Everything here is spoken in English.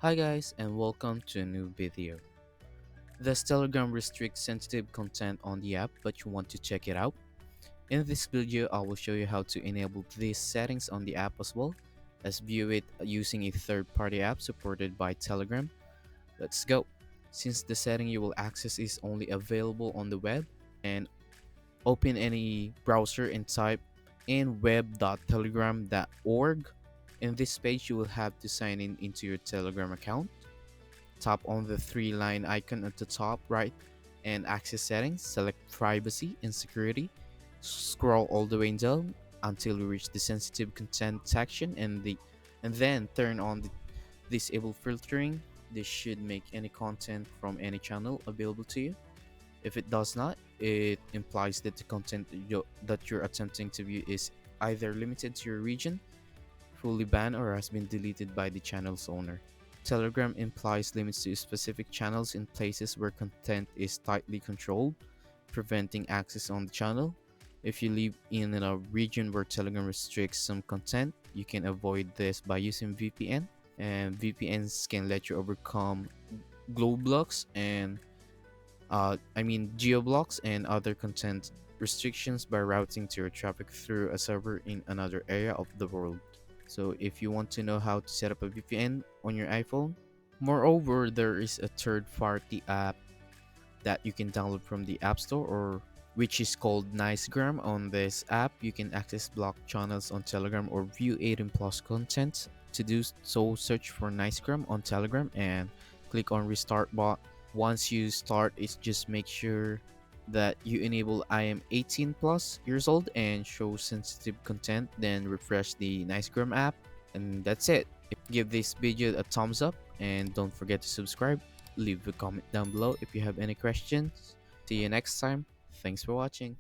Hi guys and welcome to a new video. Does Telegram restrict sensitive content on the app but you want to check it out? In this video I will show you how to enable these settings on the app as well as view it using a third-party app supported by Telegram. Let's go. Since the setting you will access is only available on the web, and open any browser and type in web.telegram.org. In this page you will have to sign in into your Telegram account. Tap on the three-line icon at the top right and access settings, select privacy and security. Scroll all the way down until you reach the sensitive content section and then turn on the disable filtering. This should make any content from any channel available to you. If it does not, it implies that the content that you're attempting to view is either limited to your region, fully banned, or has been deleted by the channel's owner. Telegram implies limits to specific channels in places where content is tightly controlled, preventing access on the channel. If you live in a region where Telegram restricts some content, you can avoid this by using VPN. And VPNs can let you overcome globe blocks and geoblocks and other content restrictions by routing to your traffic through a server in another area of the world. So if you want to know how to set up a VPN on your iPhone, moreover, there is a third-party app that you can download from the App Store or which is called Nicegram. On this app, you can access blocked channels on Telegram or view 18 plus content. To do so, search for Nicegram on Telegram and click on Restart Bot. Once you start, it's just make sure that you enable I am 18 plus years old and show sensitive content, then refresh the Nicegram app, and that's it. Give this video a thumbs up and don't forget to subscribe. Leave a comment down below if you have any questions. See you next time. Thanks for watching.